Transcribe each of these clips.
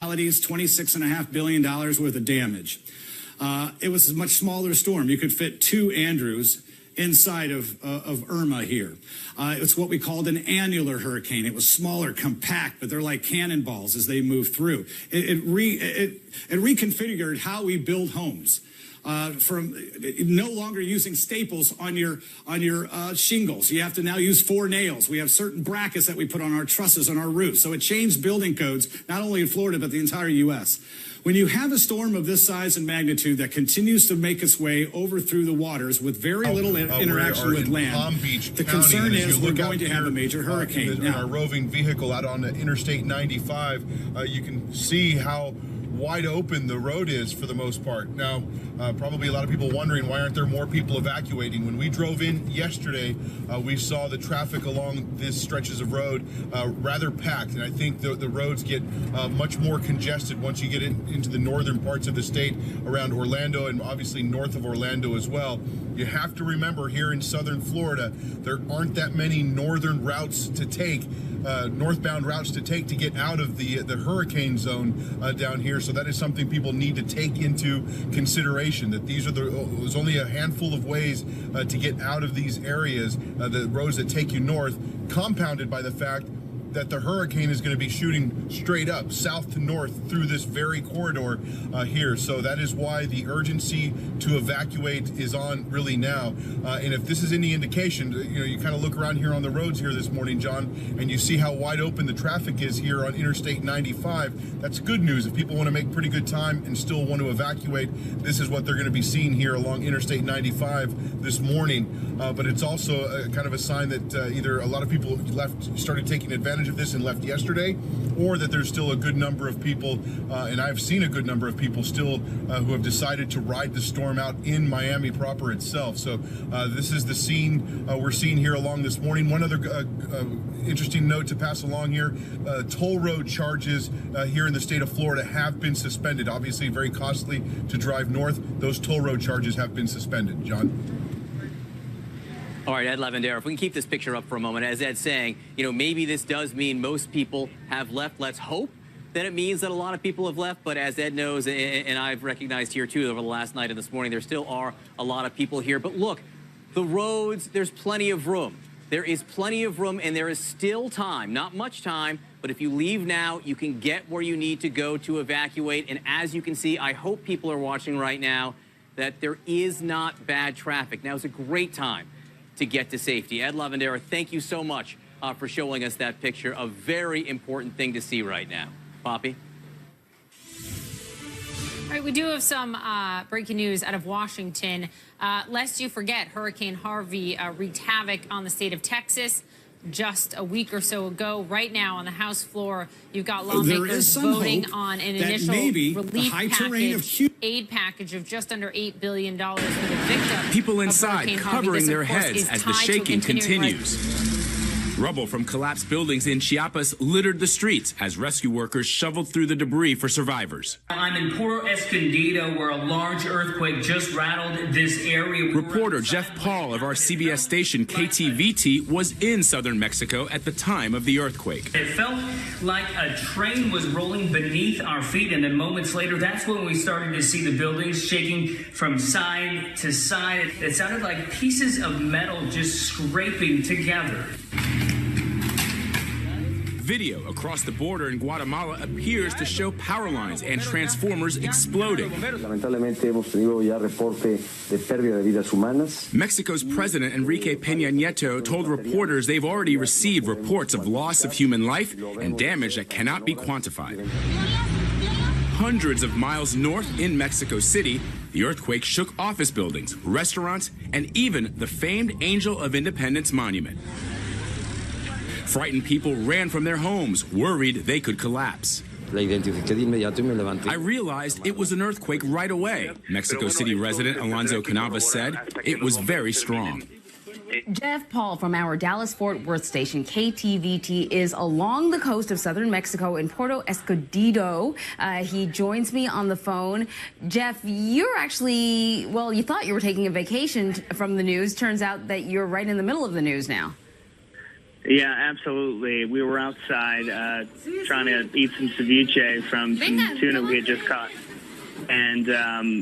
$26.5 billion worth of damage. It was a much smaller storm. You could fit 2 Andrews inside of Irma here. It's what we called an annular hurricane. It was smaller, compact, but they're like cannonballs as they move through. It reconfigured how we build homes. From no longer using staples on your shingles. You have to now use 4 nails. We have certain brackets that we put on our trusses on our roofs. So it changed building codes, not only in Florida, but the entire U.S. When you have a storm of this size and magnitude that continues to make its way over through the waters with very little interaction with land, the concern is we're going to have a major hurricane. In our roving vehicle out on Interstate 95, you can see how wide open the road is for the most part. Now, probably a lot of people wondering, why aren't there more people evacuating? When we drove in yesterday, we saw the traffic along these stretches of road rather packed, and I think the roads get much more congested once you get into the northern parts of the state around Orlando and obviously north of Orlando as well. You have to remember, here in southern Florida, there aren't that many northern routes to take, northbound routes to take to get out of the hurricane zone down here. So that is something people need to take into consideration, that these are there's only a handful of ways to get out of these areas, the roads that take you north, compounded by the fact that the hurricane is going to be shooting straight up, south to north, through this very corridor here. So that is why the urgency to evacuate is on really now. And if this is any indication, you kind of look around here on the roads here this morning, John, and you see how wide open the traffic is here on Interstate 95. That's good news. If people want to make pretty good time and still want to evacuate, this is what they're going to be seeing here along Interstate 95 this morning. But it's also kind of a sign that either a lot of people started taking advantage of this and left yesterday, or that there's still a good number of people, and I've seen a good number of people still who have decided to ride the storm out in Miami proper itself. So this is the scene we're seeing here along this morning. One other interesting note to pass along here, toll road charges here in the state of Florida have been suspended. Obviously very costly to drive north. Those toll road charges have been suspended. John? All right, Ed Lavandera, if we can keep this picture up for a moment. As Ed's saying, maybe this does mean most people have left. Let's hope that it means that a lot of people have left. But as Ed knows, and I've recognized here too over the last night and this morning, there still are a lot of people here. But look, the roads, there's plenty of room. There is plenty of room, and there is still time, not much time, but if you leave now, you can get where you need to go to evacuate. And as you can see, I hope people are watching right now that there is not bad traffic. Now is a great time to get to safety. Ed Lavandera, thank you so much for showing us that picture. A very important thing to see right now. Poppy? All right, we do have some breaking news out of Washington. Lest you forget, Hurricane Harvey wreaked havoc on the state of Texas just a week or so ago. Right now on the House floor, you've got lawmakers voting on an initial relief aid package of just under $8 billion for the victims. People inside covering their heads as the shaking continues. Rubble from collapsed buildings in Chiapas littered the streets as rescue workers shoveled through the debris for survivors. I'm in Puerto Escondido, where a large earthquake just rattled this area. Reporter Jeff Paul of our CBS station KTVT was in southern Mexico at the time of the earthquake. It felt like a train was rolling beneath our feet, and then moments later, that's when we started to see the buildings shaking from side to side. It sounded like pieces of metal just scraping together. Video across the border in Guatemala appears to show power lines and transformers exploding. Mexico's President Enrique Peña Nieto told reporters they've already received reports of loss of human life and damage that cannot be quantified. Hundreds of miles north in Mexico City, the earthquake shook office buildings, restaurants, and even the famed Angel of Independence monument. Frightened people ran from their homes, worried they could collapse. I realized it was an earthquake right away, Mexico City resident Alonzo Canavas said. It was very strong. Jeff Paul from our Dallas-Fort Worth station, KTVT, is along the coast of southern Mexico in Puerto Escondido. He joins me on the phone. Jeff, you're actually, well, you thought you were taking a vacation from the news. Turns out that you're right in the middle of the news now. Yeah, absolutely. We were outside trying to eat some ceviche from some tuna we had just caught. And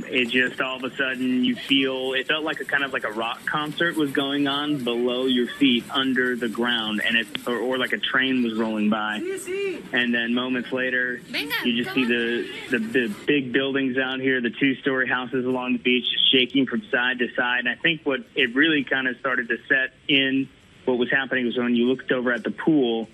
it just all of a sudden it felt like a kind of like a rock concert was going on below your feet under the ground, and or like a train was rolling by. And then moments later, you just see the big buildings out here, the 2-story houses along the beach just shaking from side to side. And I think what it really kind of started to set in what was happening was when you looked over at the pool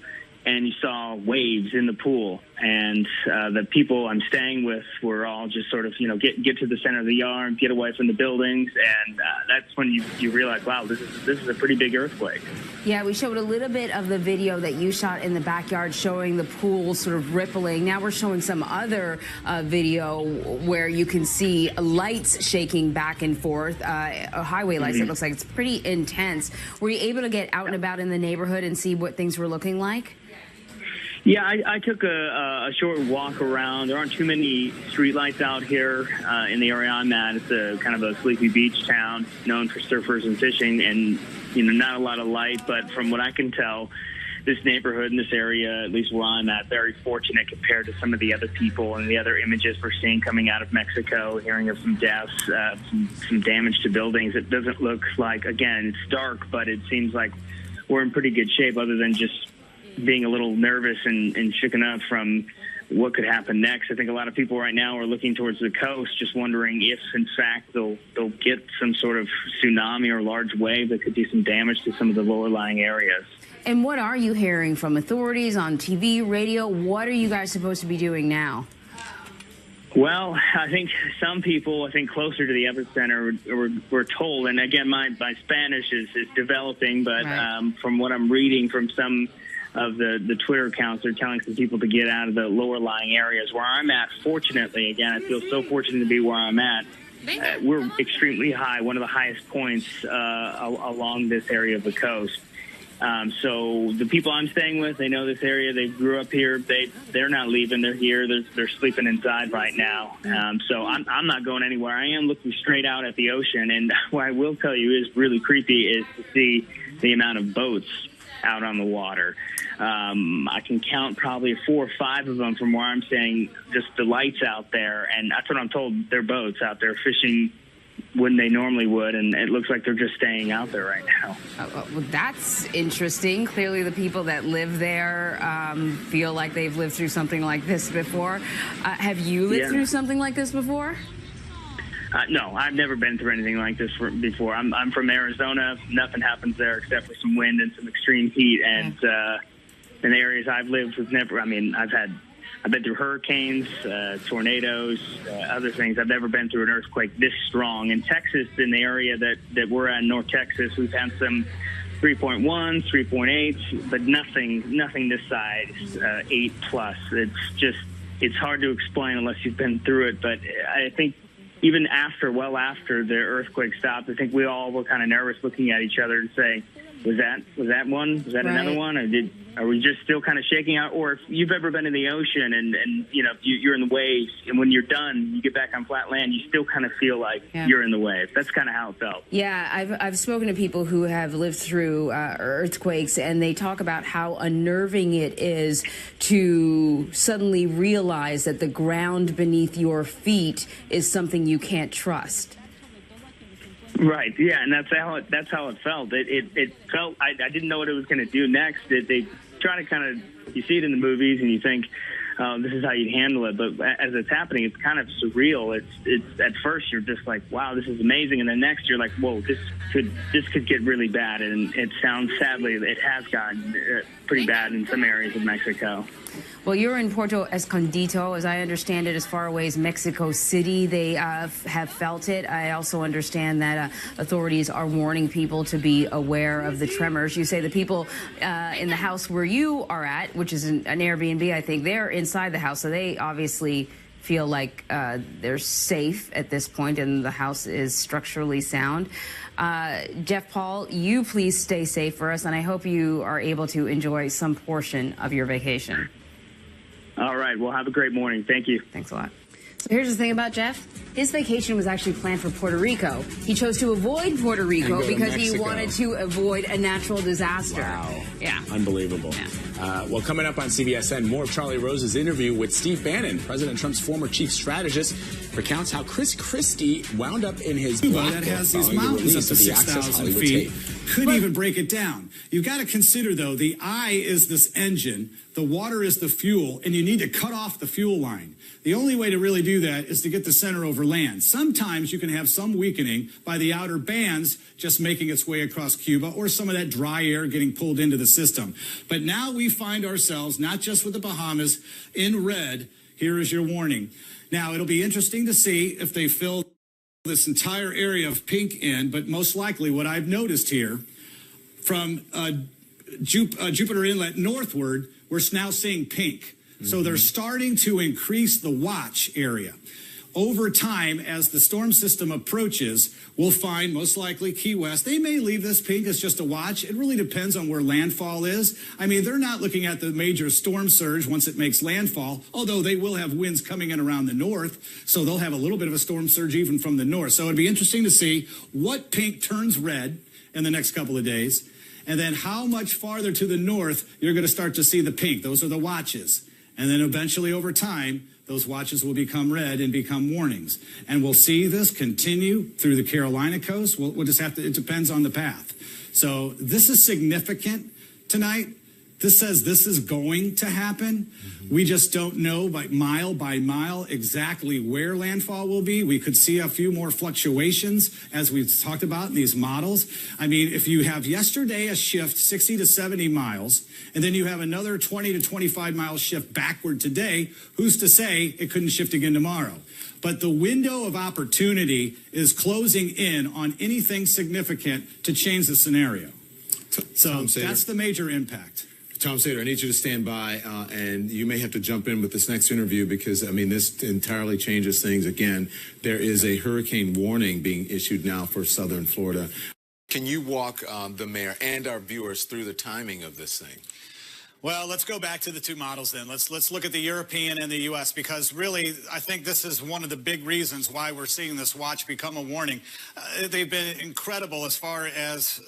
and you saw waves in the pool, and the people I'm staying with were all just sort of, get to the center of the yard, get away from the buildings, and that's when you realize, wow, this is a pretty big earthquake. Yeah, we showed a little bit of the video that you shot in the backyard showing the pool sort of rippling. Now we're showing some other video where you can see lights shaking back and forth, highway lights. It looks like it's pretty intense. Were you able to get out and about in the neighborhood and see what things were looking like? Yeah, I took a short walk around. There aren't too many streetlights out here in the area I'm at. It's a kind of a sleepy beach town known for surfers and fishing, and not a lot of light. But from what I can tell, this neighborhood in this area, at least where I'm at, very fortunate compared to some of the other people and the other images we're seeing coming out of Mexico, hearing of some deaths, some damage to buildings. It doesn't look like, again, it's dark, but it seems like we're in pretty good shape other than just being a little nervous and shooken up from what could happen next. I think a lot of people right now are looking towards the coast, just wondering if, in fact, they'll get some sort of tsunami or large wave that could do some damage to some of the lower-lying areas. And what are you hearing from authorities on TV, radio? What are you guys supposed to be doing now? Well, I think some people, closer to the epicenter, were told, and again, my Spanish is developing, but right. From what I'm reading from some of the Twitter accounts, they're telling some people to get out of the lower-lying areas. Where I'm at, fortunately, again, I feel so fortunate to be where I'm at. We're extremely high, one of the highest points along this area of the coast. So the people I'm staying with, they know this area. They grew up here. They're not leaving. They're here. They're sleeping inside right now. So I'm not going anywhere. I am looking straight out at the ocean. And what I will tell you is really creepy is to see the amount of boats out on the water. I can count probably 4 or 5 of them from where I'm staying, just the lights out there. And that's what I'm told. They're boats out there fishing when they normally would, and it looks like they're just staying out there right now. Well, that's interesting. Clearly the people that live there feel like they've lived through something like this before. Have you lived through something like this before? No, I've never been through anything like this before. I'm from Arizona. Nothing happens there except for some wind and some extreme heat. And in the areas I've lived, I've been through hurricanes, tornadoes, other things. I've never been through an earthquake this strong. In Texas, in the area that we're at, North Texas, we've had some 3.1, 3.8, but nothing this size, 8+. It's hard to explain unless you've been through it. But I think even after the earthquake stopped, I think we all were kind of nervous looking at each other and saying, was that one? Was that another one? Are we just still kind of shaking out? Or if you've ever been in the ocean and you're in the waves, and when you're done, you get back on flat land, you still kind of feel like you're in the wave. That's kind of how it felt. Yeah, I've spoken to people who have lived through earthquakes, and they talk about how unnerving it is to suddenly realize that the ground beneath your feet is something you can't trust. Right. Yeah, and that's how it felt. It felt I didn't know what it was going to do next. They try to you see it in the movies and you think this is how you handle it, but as it's happening, it's kind of surreal. It's at first you're just like, wow, this is amazing, and then next you're like, whoa, this could get really bad, and it sounds, sadly, it has gotten pretty bad in some areas of Mexico. Well, you're in Puerto Escondido. As I understand it, as far away as Mexico City, they have felt it. I also understand that authorities are warning people to be aware of the tremors. You say the people in the house where you are at, which is an Airbnb, I think, they're inside the house, so they obviously feel like they're safe at this point and the house is structurally sound. Jeff Paul, you please stay safe for us, and I hope you are able to enjoy some portion of your vacation. All right. Well, have a great morning. Thank you. Thanks a lot. Here's the thing about Jeff. His vacation was actually planned for Puerto Rico. He chose to avoid Puerto Rico because he wanted to avoid a natural disaster. Wow. Yeah. Unbelievable. Yeah. Well, coming up on CBSN, more of Charlie Rose's interview with Steve Bannon, President Trump's former chief strategist, recounts how Chris Christie wound up in his Cuba that has these mountains up to 6,000 feet. Couldn't even break it down. You've got to consider, though, the eye is this engine, the water is the fuel, and you need to cut off the fuel line. The only way to really do that is to get the center over land. Sometimes you can have some weakening by the outer bands just making its way across Cuba, or some of that dry air getting pulled into the system. But now we find ourselves, not just with the Bahamas, in red. Here is your warning. Now, it'll be interesting to see if they fill this entire area of pink in, but most likely what I've noticed here from Jupiter Inlet northward, we're now seeing pink. So they're starting to increase the watch area. Over time, as the storm system approaches, we'll find most likely Key West. They may leave this pink as just a watch. It really depends on where landfall is. I mean, they're not looking at the major storm surge once it makes landfall, although they will have winds coming in around the north, so they'll have a little bit of a storm surge even from the north. So it'd be interesting to see what pink turns red in the next couple of days, and then how much farther to the north you're going to start to see the pink. Those are the watches. And then eventually over time, those watches will become red and become warnings. And we'll see this continue through the Carolina coast. We'll just have to, it depends on the path. So this is significant tonight. This says this is going to happen. We just don't know by mile exactly where landfall will be. We could see a few more fluctuations as we've talked about in these models. I mean, if you have yesterday a shift 60 to 70 miles, and then you have another 20 to 25 mile shift backward today, who's to say it couldn't shift again tomorrow? But the window of opportunity is closing in on anything significant to change the scenario. So that's the major impact. Tom Sater, I need you to stand by, and you may have to jump in with this next interview because, I mean, this entirely changes things. Again, there is a hurricane warning being issued now for southern Florida. Can you walk the mayor and our viewers through the timing of this thing? Well, let's go back to the two models then. Let's look at the European and the U.S. because really I think this is one of the big reasons why we're seeing this watch become a warning. They've been incredible as far as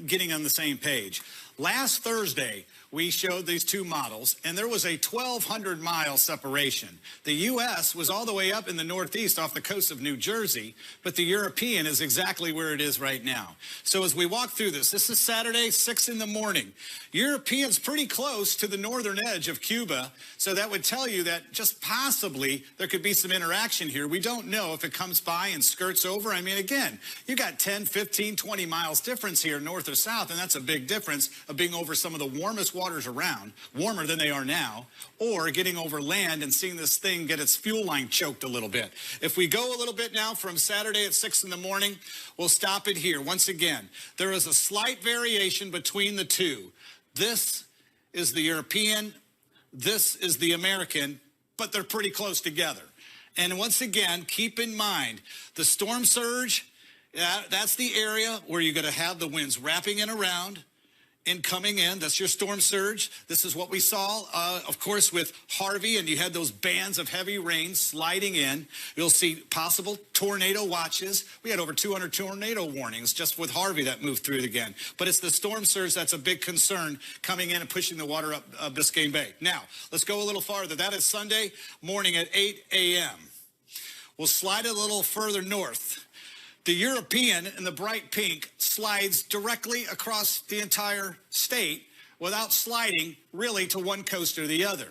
getting on the same page. Last Thursday, we showed these two models, and there was a 1,200-mile separation. The U.S. was all the way up in the northeast off the coast of New Jersey, but the European is exactly where it is right now. So as we walk through this is Saturday, 6 in the morning. European's pretty close to the northern edge of Cuba, so that would tell you that just possibly there could be some interaction here. We don't know if it comes by and skirts over. I mean, again, you got 10, 15, 20 miles difference here north or south, and that's a big difference of being over some of the warmest waters around, warmer than they are now, or getting over land and seeing this thing get its fuel line choked a little bit. If we go a little bit now from Saturday at 6 in the morning, we'll stop it here. Once again, there is a slight variation between the two. This is the European, this is the American, but they're pretty close together. And once again, keep in mind, the storm surge, that's the area where you're going to have the winds wrapping in around and coming in. That's your storm surge. This is what we saw, of course, with Harvey, and you had those bands of heavy rain sliding in. You'll see possible tornado watches. We had over 200 tornado warnings just with Harvey that moved through it again. But it's the storm surge that's a big concern coming in and pushing the water up Biscayne Bay. Now, let's go a little farther. That is Sunday morning at 8 a.m. We'll slide a little further north. The European in the bright pink slides directly across the entire state without sliding really to one coast or the other.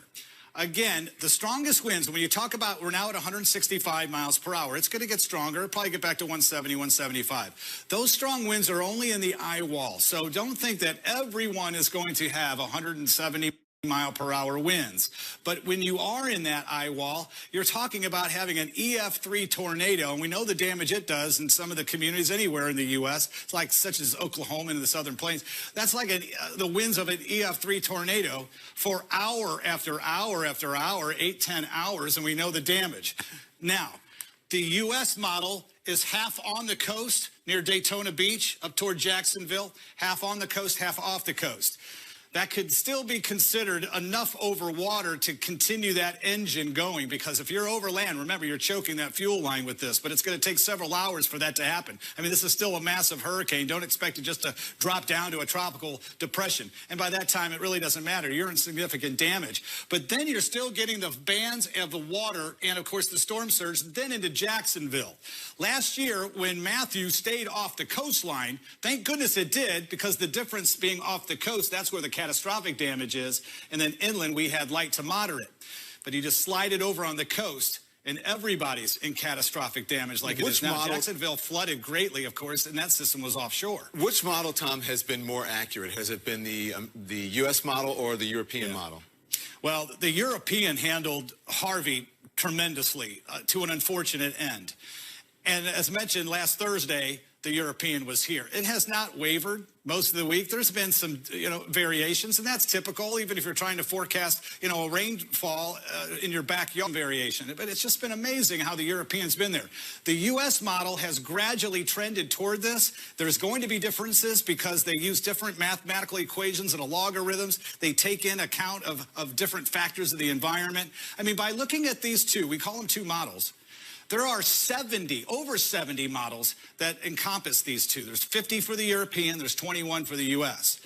Again, the strongest winds, when you talk about, we're now at 165 miles per hour. It's going to get stronger. It'll probably get back to 170, 175. Those strong winds are only in the eye wall. So don't think that everyone is going to have 170 mile per hour winds. But when you are in that eye wall, you're talking about having an EF3 tornado, and we know the damage it does in some of the communities anywhere in the U.S., it's like such as Oklahoma and the Southern Plains. That's like the winds of an EF3 tornado for hour after hour after hour, 8, 10 hours, and we know the damage. Now, the U.S. model is half on the coast near Daytona Beach up toward Jacksonville, half on the coast, half off the coast. that could still be considered enough over water to continue that engine going, because if you're over land, remember, you're choking that fuel line with this, but it's going to take several hours for that to happen. I mean, this is still a massive hurricane. Don't expect it just to drop down to a tropical depression. And by that time, it really doesn't matter. You're in significant damage. But then you're still getting the bands of the water and, of course, the storm surge, then into Jacksonville. Last year, when Matthew stayed off the coastline, thank goodness it did, because the difference being off the coast, that's where the catastrophic damage is, and then inland we had light to moderate. But he just slided over on the coast, and everybody's in catastrophic damage like it is now. Jacksonville flooded greatly, of course, and that system was offshore. Which model, Tom, has been more accurate? Has it been the U.S. model or the European model? Well, the European handled Harvey tremendously to an unfortunate end. And as mentioned last Thursday, the European was here. It has not wavered most of the week. There's been some, variations, and that's typical, even if you're trying to forecast, a rainfall in your backyard variation. But it's just been amazing how the European's been there. The U.S. model has gradually trended toward this. There's going to be differences because they use different mathematical equations and logarithms. They take in account of different factors of the environment. I mean, by looking at these two, we call them two models. There are over 70 models that encompass these two. There's 50 for the European, there's 21 for the U.S.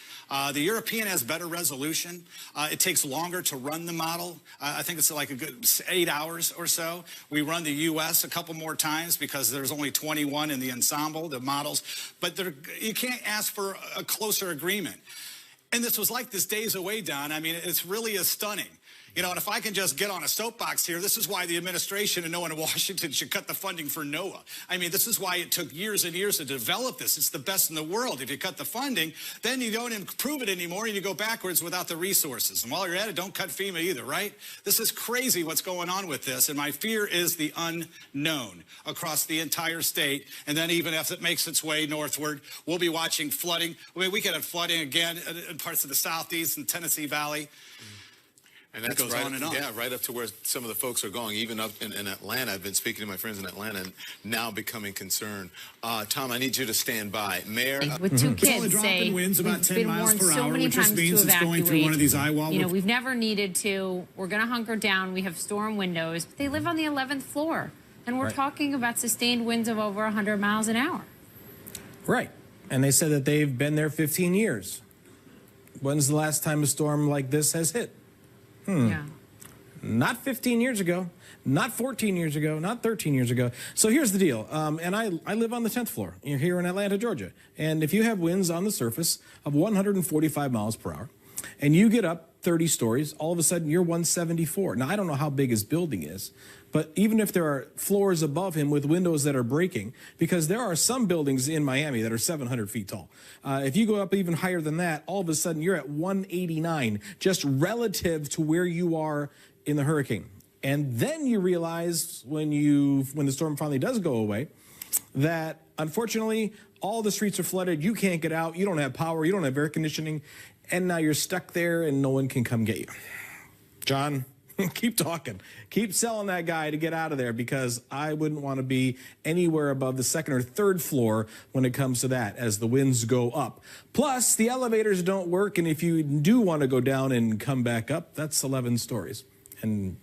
The European has better resolution. It takes longer to run the model. I think it's like a good 8 hours or so. We run the U.S. a couple more times because there's only 21 in the ensemble, the models. But you can't ask for a closer agreement. And this was like this days away, Don. I mean, it's really stunning. And if I can just get on a soapbox here, this is why the administration and NOAA in Washington should cut the funding for NOAA. I mean, this is why it took years and years to develop this. It's the best in the world. If you cut the funding, then you don't improve it anymore and you go backwards without the resources. And while you're at it, don't cut FEMA either, right? This is crazy what's going on with this. And my fear is the unknown across the entire state. And then even if it makes its way northward, we'll be watching flooding. I mean, we could have flooding again in parts of the Southeast and Tennessee Valley. And that goes on and on. Yeah, right up to where some of the folks are going, even up in Atlanta. I've been speaking to my friends in Atlanta and now becoming concerned. Tom, I need you to stand by. Mayor, with two kids, say winds about 10 miles per hour, which just means it's going through one of these eye wall. We've never needed to. We're going to hunker down. We have storm windows. But they live on the 11th floor, and we're talking about sustained winds of over 100 miles an hour. Right, and they said that they've been there 15 years. When's the last time a storm like this has hit? Yeah. Not 15 years ago, not 14 years ago, not 13 years ago. So here's the deal. And I live on the 10th floor here in Atlanta, Georgia. And if you have winds on the surface of 145 miles per hour and you get up 30 stories, all of a sudden you're 174. Now, I don't know how big his building is, but even if there are floors above him with windows that are breaking, because there are some buildings in Miami that are 700 feet tall. If you go up even higher than that, all of a sudden you're at 189, just relative to where you are in the hurricane. And then you realize when the storm finally does go away, that unfortunately all the streets are flooded. You can't get out. You don't have power. You don't have air conditioning. And now you're stuck there and no one can come get you. John, keep talking. Keep selling that guy to get out of there, because I wouldn't want to be anywhere above the second or third floor when it comes to that as the winds go up. Plus, the elevators don't work, and if you do want to go down and come back up, that's 11 stories. And,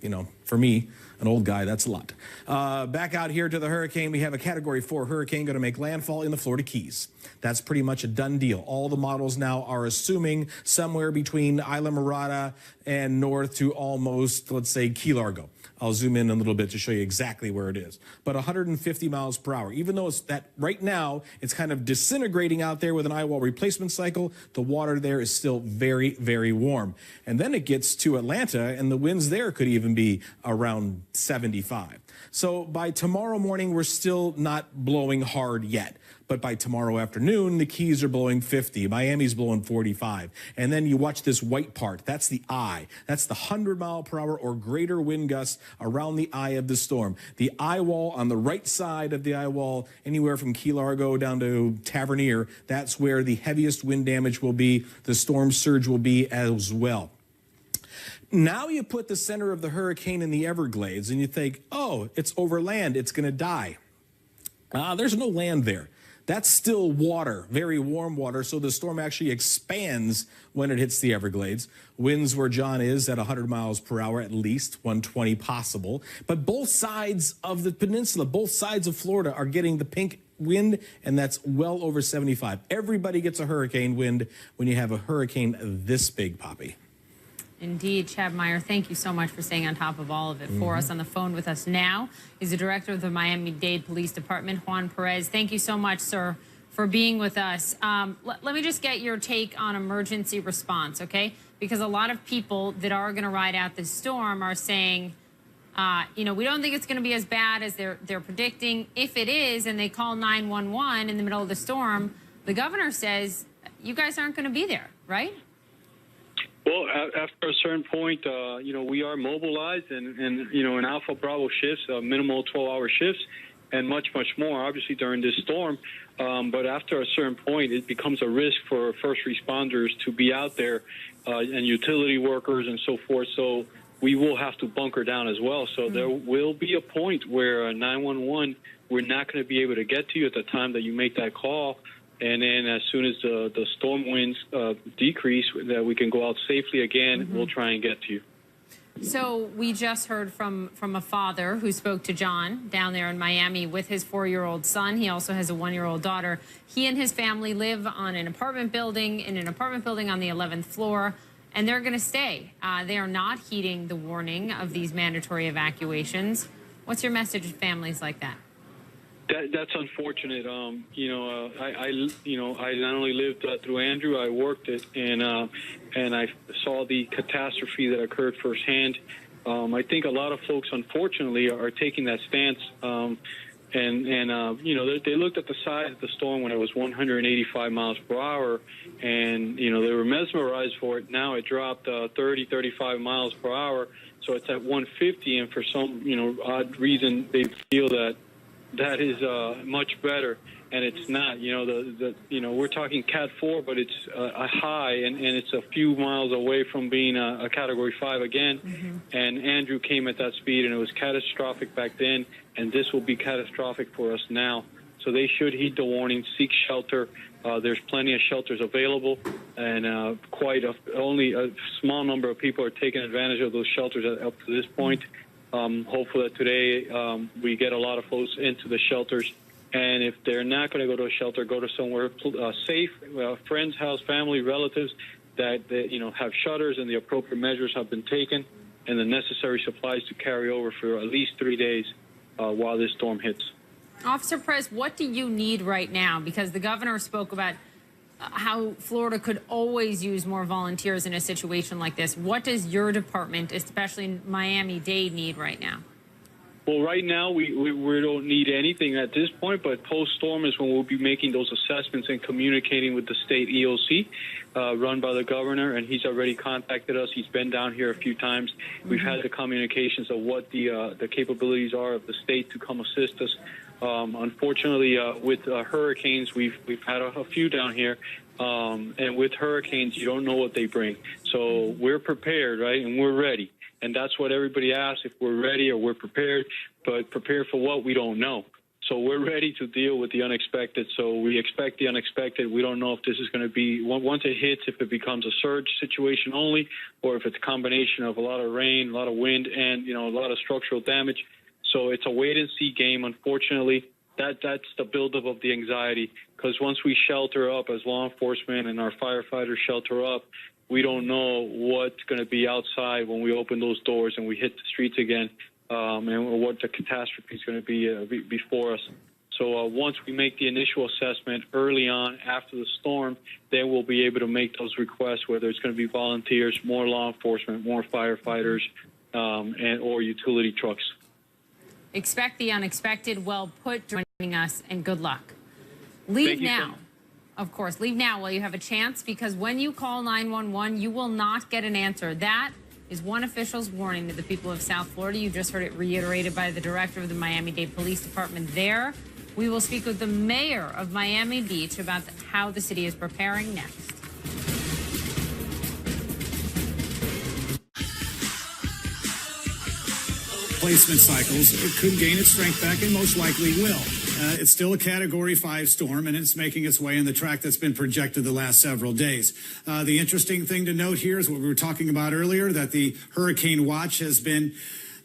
for me, an old guy, that's a lot. Back out here to the hurricane, we have a Category 4 hurricane going to make landfall in the Florida Keys. That's pretty much a done deal. All the models now are assuming somewhere between Isla Mirada and north to almost, let's say, Key Largo. I'll zoom in a little bit to show you exactly where it is. But 150 miles per hour. Even though it's that right now, it's kind of disintegrating out there with an eye wall replacement cycle, the water there is still very, very warm. And then it gets to Atlanta, and the winds there could even be around 75. So by tomorrow morning, we're still not blowing hard yet. But by tomorrow afternoon, the Keys are blowing 50. Miami's blowing 45. And then you watch this white part. That's the eye. That's the 100 mile per hour or greater wind gusts around the eye of the storm. The eye wall on the right side of the eye wall, anywhere from Key Largo down to Tavernier, that's where the heaviest wind damage will be. The storm surge will be as well. Now you put the center of the hurricane in the Everglades and you think, oh, it's over land. It's going to die. There's no land there. That's still water, very warm water, so the storm actually expands when it hits the Everglades. Winds where John is at 100 miles per hour at least, 120 possible. But both sides of the peninsula, both sides of Florida are getting the pink wind, and that's well over 75. Everybody gets a hurricane wind when you have a hurricane this big, Poppy. Indeed, Chad Meyer, thank you so much for staying on top of all of it for us. On the phone with us now is the director of the Miami-Dade Police Department, Juan Perez. Thank you so much, sir, for being with us. Let me just get your take on emergency response, okay? Because a lot of people that are going to ride out this storm are saying, you know, we don't think it's going to be as bad as they're predicting. If it is, and they call 911 in the middle of the storm, the governor says, you guys aren't going to be there, right? Well, after a certain point, you know, we are mobilized and you know, in Alpha Bravo shifts, minimal 12-hour shifts, and much more, obviously, during this storm. But after a certain point, it becomes a risk for first responders to be out there and utility workers and so forth. So we will have to bunker down as well. So there will be a point where 911, we're not going to be able to get to you at the time that you make that call. And then as soon as the storm winds decrease, that we can go out safely again, we'll try and get to you. So we just heard from a father who spoke to John down there in Miami with his 4-year-old son. He also has a 1-year-old daughter. He and his family live on an apartment building, on the 11th floor, and they're going to stay. They are not heeding the warning of these mandatory evacuations. What's your message to families like that? That's unfortunate. You know, I not only lived through Andrew, I worked it, and I saw the catastrophe that occurred firsthand. I think a lot of folks, unfortunately, are taking that stance. You know, they looked at the size of the storm when it was 185 miles per hour, and you know, they were mesmerized for it. Now it dropped 30, 35 miles per hour, so it's at 150, and for some, you know, odd reason, they feel that is much better, and it's not. You know, you know, we're talking Cat 4, but it's a high, and it's a few miles away from being a Category 5 again. And Andrew came at that speed, and it was catastrophic back then, and this will be catastrophic for us now. So they should heed the warning, seek shelter. There's plenty of shelters available, and only a small number of people are taking advantage of those shelters up to this point. Hopefully that today we get a lot of folks into the shelters, and if they're not going to go to a shelter, go to somewhere safe, friend's house, family, relatives that you know, have shutters and the appropriate measures have been taken, and the necessary supplies to carry over for at least 3 days while this storm hits. Officer Perez, what do you need right now? Because the governor spoke about how Florida could always use more volunteers in a situation like this. What does your department, especially Miami-Dade, need right now? Well, right now, we don't need anything at this point, but post-storm is when we'll be making those assessments and communicating with the state EOC run by the governor, and he's already contacted us. He's been down here a few times. We've had the communications of what the capabilities are of the state to come assist us. Unfortunately, with hurricanes, we've had a few down here, and with hurricanes, you don't know what they bring. So we're prepared, right, and we're ready. And that's what everybody asks, if we're ready or we're prepared, but prepared for what we don't know. So we're ready to deal with the unexpected. So we expect the unexpected. We don't know if this is going to be, once it hits, if it becomes a surge situation only, or if it's a combination of a lot of rain, a lot of wind, and, you know, a lot of structural damage. So it's a wait-and-see game, unfortunately. That's the buildup of the anxiety, because once we shelter up as law enforcement and our firefighters shelter up, we don't know what's going to be outside when we open those doors and we hit the streets again, and what the catastrophe is going to be before us. So once we make the initial assessment early on after the storm, then we'll be able to make those requests, whether it's going to be volunteers, more law enforcement, more firefighters, or utility trucks. Expect the unexpected. Well put, joining us, and good luck. Leave now. Of course, leave now while you have a chance, because when you call 911, you will not get an answer. That is one official's warning to the people of South Florida. You just heard it reiterated by the director of the Miami-Dade Police Department there. We will speak with the mayor of Miami Beach about how the city is preparing next. replacement cycles, it could gain its strength back and most likely will. It's still a Category 5 storm, and it's making its way in the track that's been projected the last several days. The interesting thing to note here is what we were talking about earlier, that the hurricane watch has been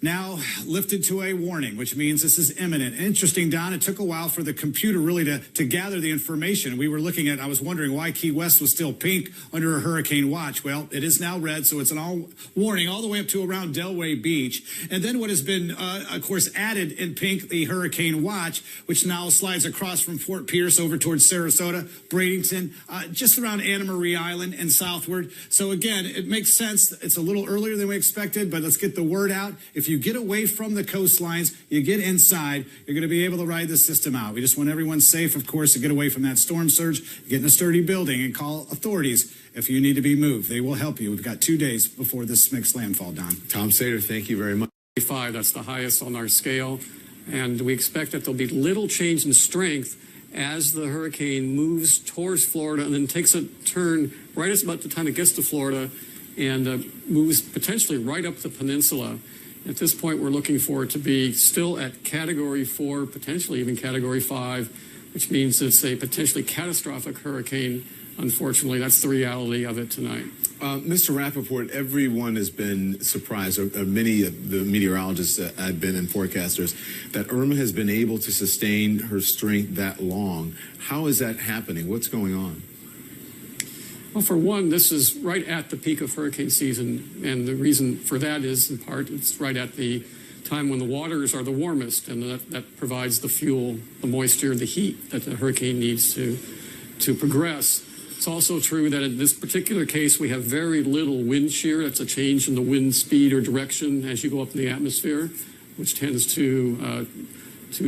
now lifted to a warning, which means this is imminent. Interesting, Don, it took a while for the computer really to gather the information. We were looking at, I was wondering why Key West was still pink under a hurricane watch. Well, it is now red, so it's an all warning all the way up to around Delray Beach. And then what has been, of course, added in pink, the hurricane watch, which now slides across from Fort Pierce over towards Sarasota, Bradenton, just around Anna Maria Island and southward. So again, it makes sense. It's a little earlier than we expected, but let's get the word out. If you get away from the coastlines, you get inside, you're going to be able to ride the system out. We just want everyone safe, of course, to get away from that storm surge, get in a sturdy building, and call authorities if you need to be moved. They will help you. We've got 2 days before this makes landfall, Don. Tom Sater, thank you very much. 5, that's the highest on our scale, and we expect that there'll be little change in strength as the hurricane moves towards Florida and then takes a turn right as about the time it gets to Florida and moves potentially right up the peninsula. At this point, we're looking for it to be still at Category 4, potentially even Category 5, which means it's a potentially catastrophic hurricane. Unfortunately, that's the reality of it tonight. Mr. Rappaport, everyone has been surprised, or many of the meteorologists that have been and forecasters, that Irma has been able to sustain her strength that long. How is that happening? What's going on? Well, for one, this is right at the peak of hurricane season, and the reason for that is, in part, it's right at the time when the waters are the warmest, and that provides the fuel, the moisture, the heat that the hurricane needs to progress. It's also true that in this particular case, we have very little wind shear. That's a change in the wind speed or direction as you go up in the atmosphere, which tends to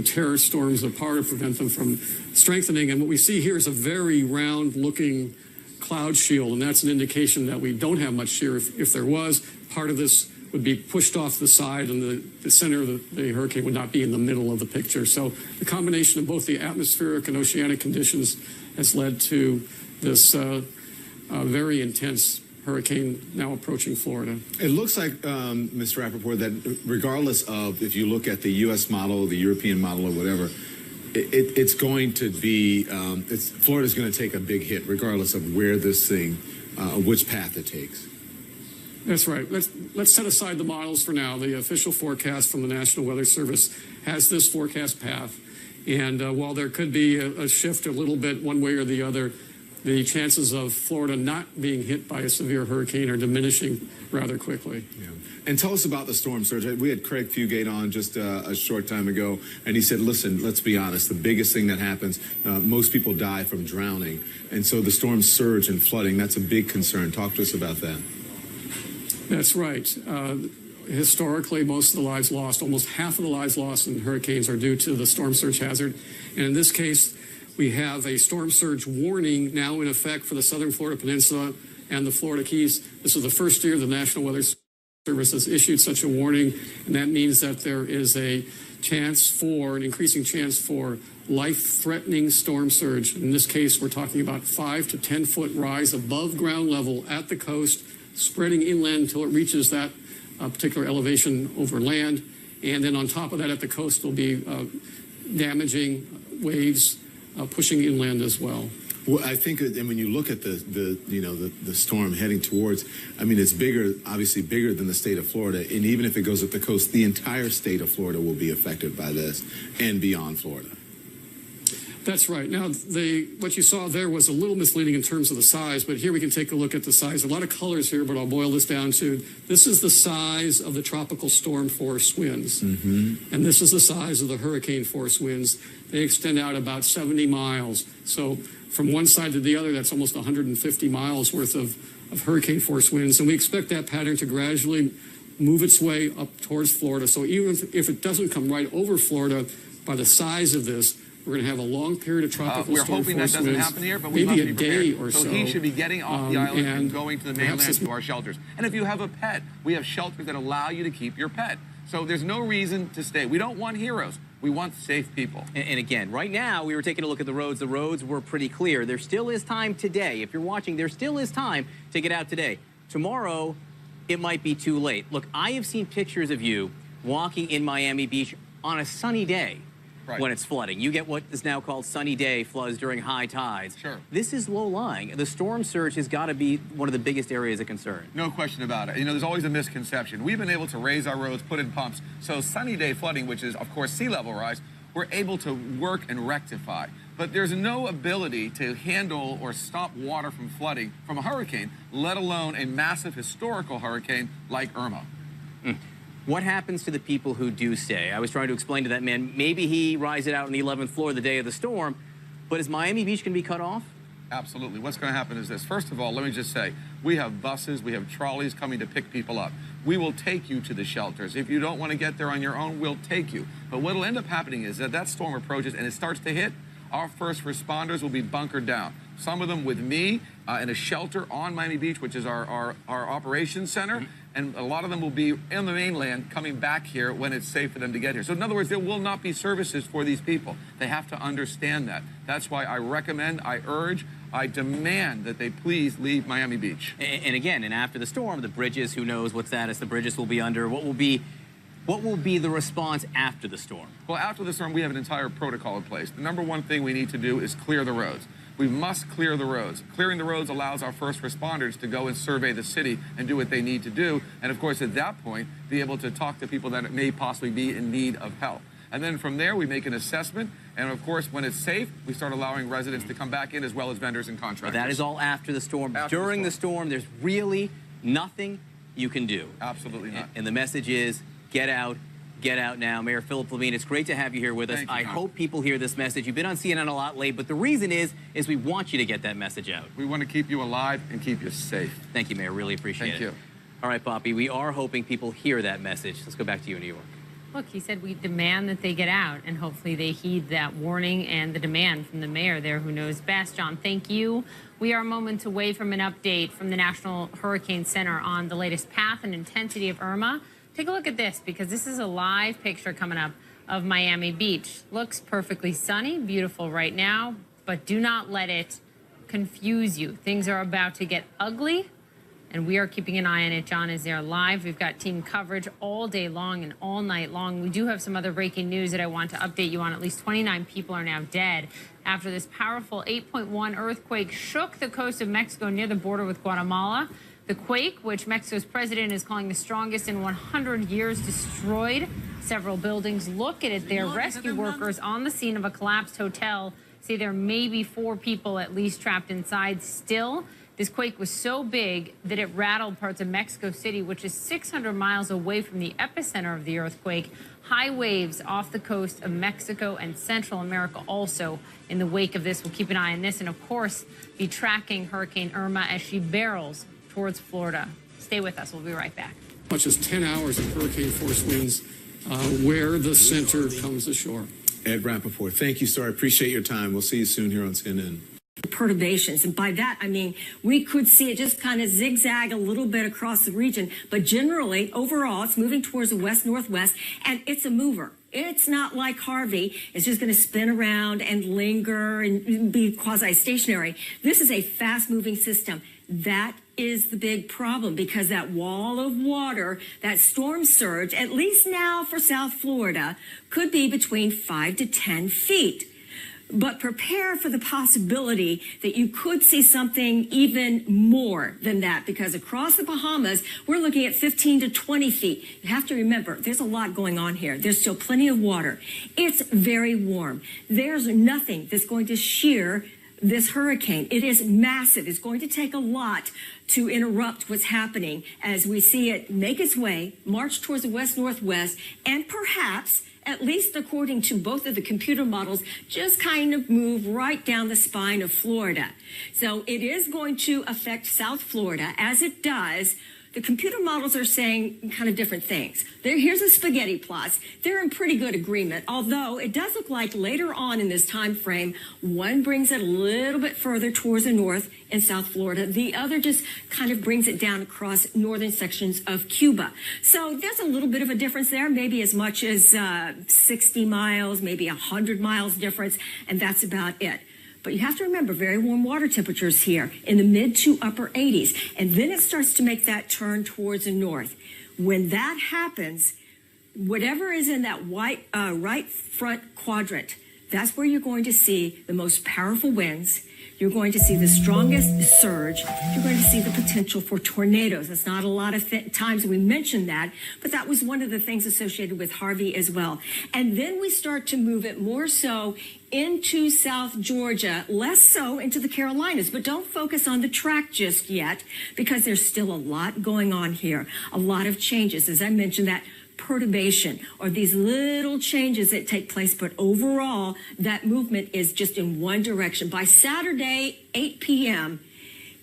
tear storms apart or prevent them from strengthening. And what we see here is a very round-looking cloud shield, and that's an indication that we don't have much shear. If there was, part of this would be pushed off the side, and the center of the hurricane would not be in the middle of the picture. So the combination of both the atmospheric and oceanic conditions has led to this very intense hurricane now approaching Florida. It looks like, Mr. Rappaport, that regardless of if you look at the U.S. model, the European model, or whatever, it's going to be, Florida's going to take a big hit regardless of where this thing, which path it takes. That's right. Let's set aside the models for now. The official forecast from the National Weather Service has this forecast path. And while there could be a shift a little bit one way or the other, the chances of Florida not being hit by a severe hurricane are diminishing rather quickly. Yeah. And tell us about the storm surge. We had Craig Fugate on just a short time ago, and he said, listen, let's be honest, the biggest thing that happens, most people die from drowning. And so the storm surge and flooding, that's a big concern. Talk to us about that. That's right. Historically, most of the lives lost, almost half of the lives lost in hurricanes are due to the storm surge hazard. And in this case, we have a storm surge warning now in effect for the southern Florida Peninsula and the Florida Keys. This is the first year the National Weather Service has issued such a warning, and that means that there is an increasing chance for life-threatening storm surge. In this case, we're talking about 5 to 10 foot rise above ground level at the coast, spreading inland until it reaches that particular elevation over land. And then on top of that, at the coast, will be damaging waves pushing inland as well. Well, I think that, and when you look at the storm heading towards, I mean, it's bigger, obviously bigger than the state of Florida. And even if it goes up the coast, the entire state of Florida will be affected by this and beyond Florida. That's right. Now, what you saw there was a little misleading in terms of the size, but here we can take a look at the size. A lot of colors here, but I'll boil this down to, this is the size of the tropical storm force winds. Mm-hmm. And this is the size of the hurricane force winds. They extend out about 70 miles. So from one side to the other, that's almost 150 miles worth of hurricane force winds. And we expect that pattern to gradually move its way up towards Florida. So even if it doesn't come right over Florida, by the size of this, we're going to have a long period of tropical storm force winds. We're hoping that doesn't happen here, but we must be prepared. Maybe a day or so. So he should be getting off the island and going to the mainland to our shelters. And if you have a pet, we have shelters that allow you to keep your pet. So there's no reason to stay. We don't want heroes. We want safe people. And again, right now, we were taking a look at the roads. The roads were pretty clear. There still is time today. If you're watching, there still is time to get out today. Tomorrow, it might be too late. Look, I have seen pictures of you walking in Miami Beach on a sunny day. Right. When it's flooding. You get what is now called sunny day floods during high tides. Sure. This is low-lying. The storm surge has got to be one of the biggest areas of concern. No question about it. You know, there's always a misconception. We've been able to raise our roads, put in pumps. So sunny day flooding, which is, of course, sea level rise, we're able to work and rectify. But there's no ability to handle or stop water from flooding from a hurricane, let alone a massive historical hurricane like Irma. What happens to the people who do stay? I was trying to explain to that man, maybe he rides it out on the 11th floor the day of the storm, but is Miami Beach going to be cut off? Absolutely. What's going to happen is this. First of all, let me just say, we have buses, we have trolleys coming to pick people up. We will take you to the shelters. If you don't want to get there on your own, we'll take you. But what will end up happening is that that storm approaches and it starts to hit, our first responders will be bunkered down. Some of them with me in a shelter on Miami Beach, which is our operations center. And a lot of them will be in the mainland coming back here when it's safe for them to get here. So in other words, there will not be services for these people. They have to understand that. That's why I recommend, I urge, I demand that they please leave Miami Beach. And again, and after the storm, the bridges, who knows what status the bridges will be under? What will be the response after the storm? Well, after the storm, we have an entire protocol in place. The number one thing we need to do is clear the roads. We must clear the roads. Clearing the roads allows our first responders to go and survey the city and do what they need to do. And of course, at that point, be able to talk to people that may possibly be in need of help. And then from there, we make an assessment. And of course, when it's safe, we start allowing residents to come back in as well as vendors and contractors. But that is all after the storm. During the storm, there's really nothing you can do. Absolutely not. And the message is, get out. Get out now. Mayor Philip Levine, it's great to have you here with us. Thank you, I hope people hear this message. You've been on CNN a lot late, but the reason is we want you to get that message out. We want to keep you alive and keep you safe. Thank you, Mayor. Really appreciate it. Thank you. All right, Poppy, we are hoping people hear that message. Let's go back to you in New York. Look, he said we demand that they get out, and hopefully they heed that warning and the demand from the mayor there who knows best. John, thank you. We are moments away from an update from the National Hurricane Center on the latest path and intensity of Irma. Take a look at this, because this is a live picture coming up of Miami Beach. Looks perfectly sunny, beautiful right now, but do not let it confuse you. Things are about to get ugly, and we are keeping an eye on it. John is there live. We've got team coverage all day long and all night long. We do have some other breaking news that I want to update you on. At least 29 people are now dead after this powerful 8.1 earthquake shook the coast of Mexico near the border with Guatemala. The quake, which Mexico's president is calling the strongest in 100 years, destroyed several buildings. Look at it there. Rescue workers on the scene of a collapsed hotel say there may be 4 people at least trapped inside still. This quake was so big that it rattled parts of Mexico City, which is 600 miles away from the epicenter of the earthquake. High waves off the coast of Mexico and Central America also in the wake of this. We'll keep an eye on this and, of course, be tracking Hurricane Irma as she barrels towards Florida. Stay with us. We'll be right back. Much as 10 hours of hurricane force winds where the center comes ashore. Ed Rappaport, thank you, sir. I appreciate your time. We'll see you soon here on CNN. Perturbations, and by that I mean we could see it just kind of zigzag a little bit across the region, but generally overall it's moving towards the west-northwest, and it's a mover. It's not like Harvey. It's just going to spin around and linger and be quasi-stationary. This is a fast-moving system. That is the big problem, because that wall of water, that storm surge, at least now for South Florida, could be between 5 to 10 feet. But prepare for the possibility that you could see something even more than that, because across the Bahamas, we're looking at 15 to 20 feet. You have to remember, there's a lot going on here. There's still plenty of water. It's very warm. There's nothing that's going to shear this hurricane. It is massive. It's going to take a lot to interrupt what's happening as we see it make its way, march towards the west-northwest, and perhaps, at least according to both of the computer models, just kind of move right down the spine of Florida. So it is going to affect South Florida. As it does, the computer models are saying kind of different things. Here's the spaghetti plots. They're in pretty good agreement, although it does look like later on in this time frame, one brings it a little bit further towards the north in South Florida. The other just kind of brings it down across northern sections of Cuba. So there's a little bit of a difference there, maybe as much as 60 miles, maybe 100 miles difference, and that's about it. But you have to remember, very warm water temperatures here in the mid to upper 80s. And then it starts to make that turn towards the north. When that happens, whatever is in that white right front quadrant, that's where you're going to see the most powerful winds. You're going to see the strongest surge. You're going to see the potential for tornadoes. It's not a lot of times we mentioned that, but that was one of the things associated with Harvey as well. And then we start to move it more so into South Georgia, less so into the Carolinas. But don't focus on the track just yet, because there's still a lot going on here, a lot of changes. As I mentioned, that perturbation or these little changes that take place, but overall that movement is just in one direction. By Saturday 8 p.m.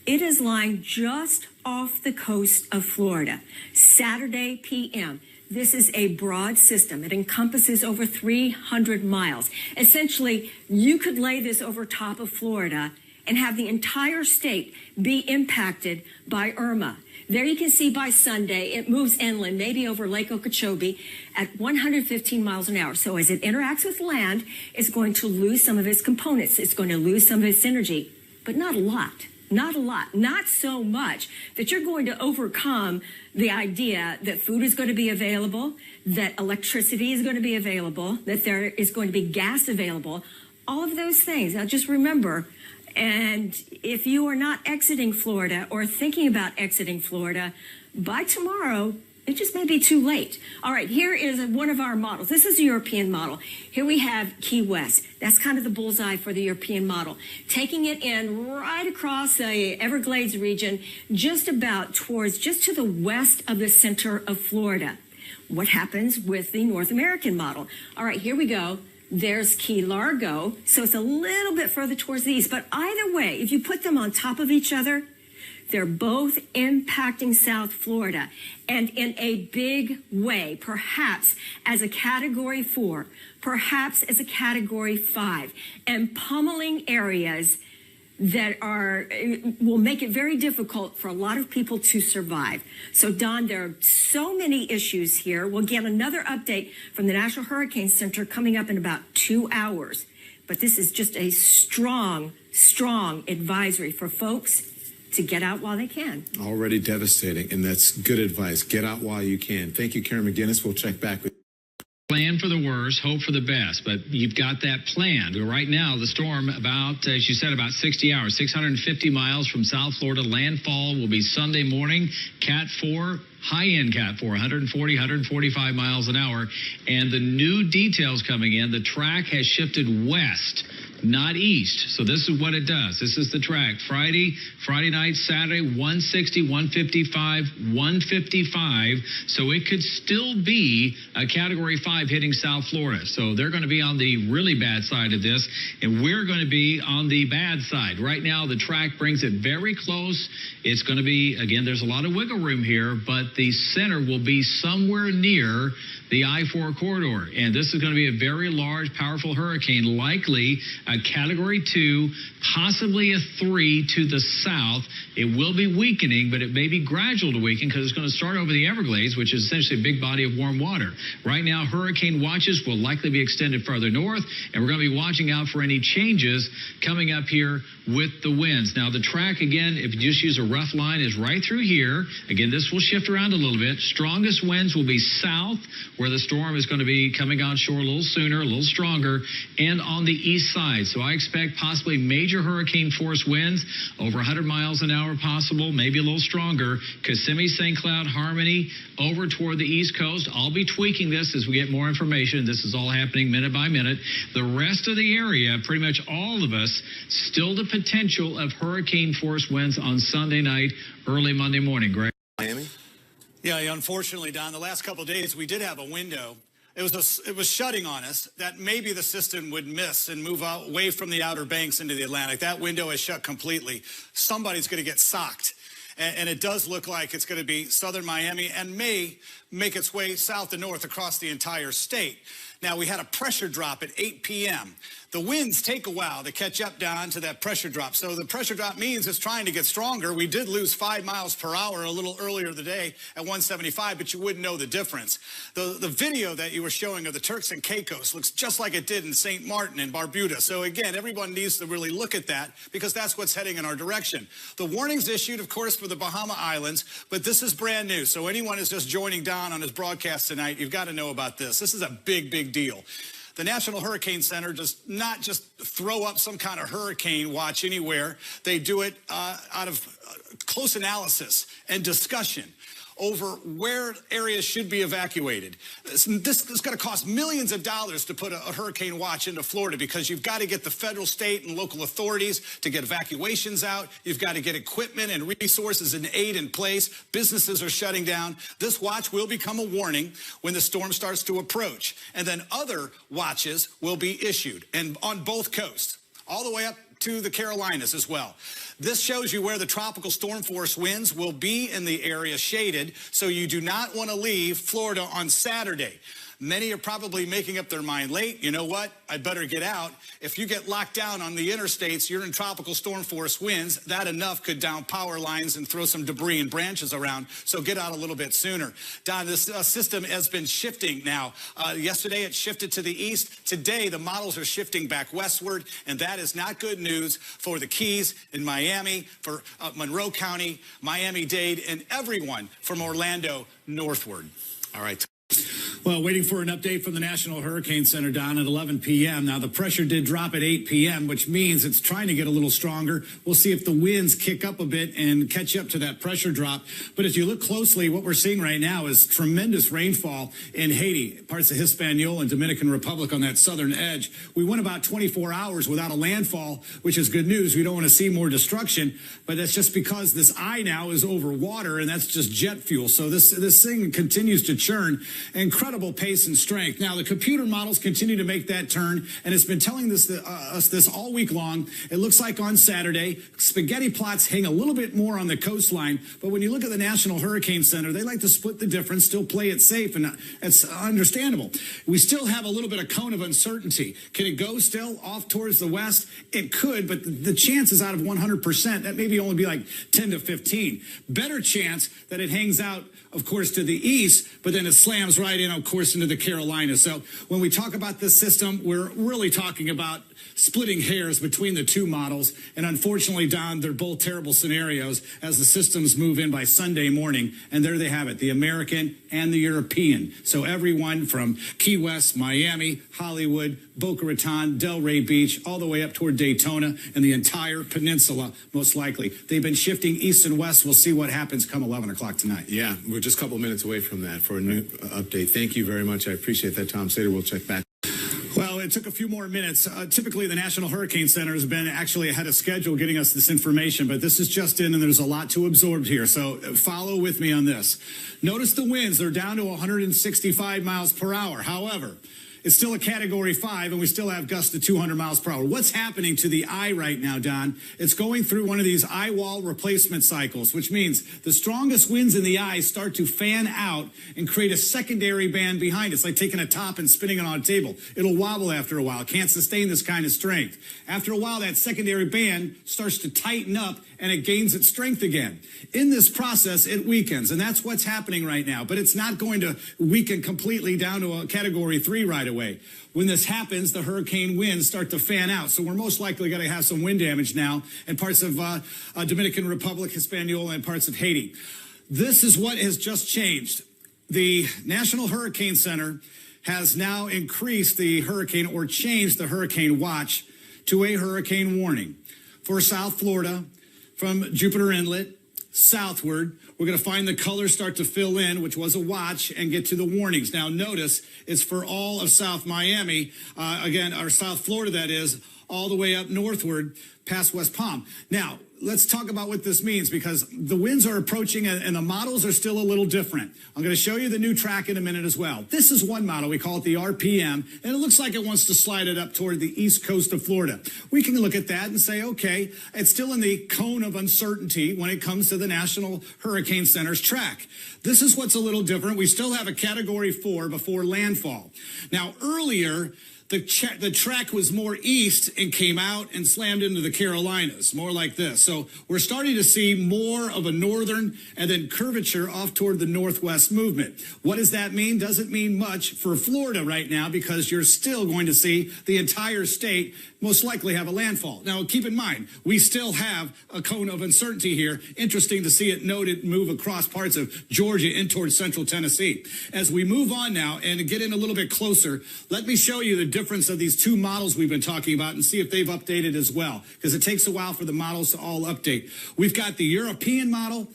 it is lying just off the coast of Florida. Saturday p.m. This is a broad system. It encompasses over 300 miles. Essentially, you could lay this over top of Florida and have the entire state be impacted by Irma. There you can see by Sunday, it moves inland, maybe over Lake Okeechobee at 115 miles an hour. So as it interacts with land, it's going to lose some of its components. It's going to lose some of its energy, but not a lot. Not a lot. Not so much that you're going to overcome the idea that food is going to be available, that electricity is going to be available, that there is going to be gas available, all of those things. Now just remember, and if you are not exiting Florida or thinking about exiting Florida, by tomorrow, it just may be too late. All right, here is one of our models. This is a European model. Here we have Key West. That's kind of the bullseye for the European model. Taking it in right across the Everglades region, just about towards, just to the west of the center of Florida. What happens with the North American model? All right, here we go. There's Key Largo, so it's a little bit further towards the east. But either way, if you put them on top of each other, they're both impacting South Florida, and in a big way, perhaps as a Category 4, perhaps as a Category 5, and pummeling areas that will make it very difficult for a lot of people to survive. So, Don, there are so many issues here. We'll get another update from the National Hurricane Center coming up in about 2 hours. But this is just a strong, strong advisory for folks to get out while they can. Already devastating, and that's good advice. Get out while you can. Thank you, Karen McGinnis. We'll check back with you. Plan for the worst, hope for the best, but you've got that plan. Right now, the storm about, as you said, about 60 hours, 650 miles from South Florida. Landfall will be Sunday morning, Cat 4. High-end Cat 4, 140, 145 miles an hour. And the new details coming in, the track has shifted west, not east. So this is what it does. This is the track. Friday night, Saturday, 160, 155, 155. So it could still be a Category 5 hitting South Florida. So they're going to be on the really bad side of this, and we're going to be on the bad side. Right now, the track brings it very close. It's going to be, again, there's a lot of wiggle room here, but the center will be somewhere near the I-4 corridor. And this is going to be a very large, powerful hurricane, likely a Category 2, possibly a 3 to the south. It will be weakening, but it may be gradual to weaken because it's going to start over the Everglades, which is essentially a big body of warm water. Right now, hurricane watches will likely be extended further north, and we're going to be watching out for any changes coming up here with the winds. Now, the track, again, if you just use a rough line, is right through here. Again, this will shift around a little bit. Strongest winds will be south, where the storm is going to be coming on shore a little sooner, a little stronger, and on the east side. So I expect possibly major hurricane force winds, over 100 miles an hour possible, maybe a little stronger. Kissimmee, St. Cloud, Harmony, over toward the East Coast. I'll be tweaking this as we get more information. This is all happening minute by minute. The rest of the area, pretty much all of us, still the potential of hurricane force winds on Sunday night, early Monday morning. Greg? Miami? Yeah, unfortunately, Don, the last couple of days we did have a window. It was shutting on us that maybe the system would miss and move out away from the Outer Banks into the Atlantic. That window is shut completely. Somebody's going to get socked. And it does look like it's going to be southern Miami and may make its way south and north across the entire state. Now, we had a pressure drop at 8 p.m. The winds take a while to catch up down to that pressure drop. So the pressure drop means it's trying to get stronger. We did lose 5 miles per hour a little earlier today at 175, but you wouldn't know the difference. The video that you were showing of the Turks and Caicos looks just like it did in St. Martin and Barbuda. So again, everyone needs to really look at that because that's what's heading in our direction. The warnings issued, of course, for the Bahama Islands, but this is brand new. So anyone who's just joining Don on his broadcast tonight, you've got to know about this. This is a big, big deal. The National Hurricane Center does not just throw up some kind of hurricane watch anywhere. They do it out of close analysis and discussion over where areas should be evacuated. This is going to cost millions of dollars to put a hurricane watch into Florida because you've got to get the federal, state, and local authorities to get evacuations out. You've got to get equipment and resources and aid in place. Businesses are shutting down. This watch will become a warning when the storm starts to approach. And then other watches will be issued, and on both coasts, all the way up to the Carolinas as well. This shows you where the tropical storm force winds will be in the area shaded, so you do not want to leave Florida on Saturday. Many are probably making up their mind late. You know what? I'd better get out. If you get locked down on the interstates, you're in tropical storm force winds. That enough could down power lines and throw some debris and branches around. So get out a little bit sooner. Don, this system has been shifting now. Yesterday it shifted to the east. Today the models are shifting back westward, and that is not good news for the Keys in Miami, for Monroe County, Miami-Dade, and everyone from Orlando northward. All right. Well, waiting for an update from the National Hurricane Center, Don, at 11 p.m. Now, the pressure did drop at 8 p.m., which means it's trying to get a little stronger. We'll see if the winds kick up a bit and catch up to that pressure drop. But as you look closely, what we're seeing right now is tremendous rainfall in Haiti, parts of Hispaniola and Dominican Republic on that southern edge. We went about 24 hours without a landfall, which is good news. We don't want to see more destruction, but that's just because this eye now is over water, and that's just jet fuel. So this thing continues to churn. Incredible pace and strength. Now, the computer models continue to make that turn, and it's been telling us this all week long. It looks like on Saturday, spaghetti plots hang a little bit more on the coastline, but when you look at the National Hurricane Center, they like to split the difference, still play it safe, and it's understandable. We still have a little bit of cone of uncertainty. Can it go still off towards the west? It could, but the chances out of 100%, that maybe only be like 10 to 15. Better chance that it hangs out, of course, to the east, but then it slams right in, of course, into the Carolinas. So when we talk about this system, we're really talking about splitting hairs between the two models. And unfortunately, Don, they're both terrible scenarios as the systems move in by Sunday morning. And there they have it, the American and the European. So everyone from Key West, Miami, Hollywood, Boca Raton, Delray Beach, all the way up toward Daytona and the entire peninsula, most likely. They've been shifting east and west. We'll see what happens come 11 o'clock tonight. Yeah, we're just a couple minutes away from that for a new update. Thank you very much. I appreciate that, Tom Sater. We'll check back. Well, it took a few more minutes. Typically, the National Hurricane Center has been actually ahead of schedule getting us this information, but this is just in, and there's a lot to absorb here. So follow with me on this. Notice the winds. They're down to 165 miles per hour. However, it's still a Category 5, and we still have gusts to 200 miles per hour. What's happening to the eye right now, Don? It's going through one of these eye wall replacement cycles, which means the strongest winds in the eye start to fan out and create a secondary band behind it. It's like taking a top and spinning it on a table. It'll wobble after a while. It can't sustain this kind of strength. After a while, that secondary band starts to tighten up, and it gains its strength again. In this process, it weakens, and that's what's happening right now. But it's not going to weaken completely down to a Category 3 right away. When this happens, the hurricane winds start to fan out. So we're most likely going to have some wind damage now in parts of Dominican Republic, Hispaniola, and parts of Haiti. This is what has just changed. The National Hurricane Center has now increased the hurricane or changed the hurricane watch to a hurricane warning for South Florida, from Jupiter Inlet southward. We're going to find the colors start to fill in, which was a watch, and get to the warnings. Now, notice it's for all of South Miami, or South Florida, that is, all the way up northward past West Palm. Now, let's talk about what this means, because the winds are approaching and the models are still a little different. I'm going to show you the new track in a minute as well. This is one model. We call it the RPM, and it looks like it wants to slide it up toward the east coast of Florida. We can look at that and say, okay, it's still in the cone of uncertainty when it comes to the National Hurricane Center's track. This is what's a little different. We still have a Category 4 before landfall. Now, earlier, the track was more east and came out and slammed into the Carolinas, more like this. So we're starting to see more of a northern and then curvature off toward the northwest movement. What does that mean? Doesn't mean much for Florida right now, because you're still going to see the entire state most likely have a landfall. Now, keep in mind, we still have a cone of uncertainty here. Interesting to see it noted move across parts of Georgia in towards central Tennessee. As we move on now and get in a little bit closer, let me show you the difference of these two models we've been talking about and see if they've updated as well, because it takes a while for the models to all update. We've got the European model,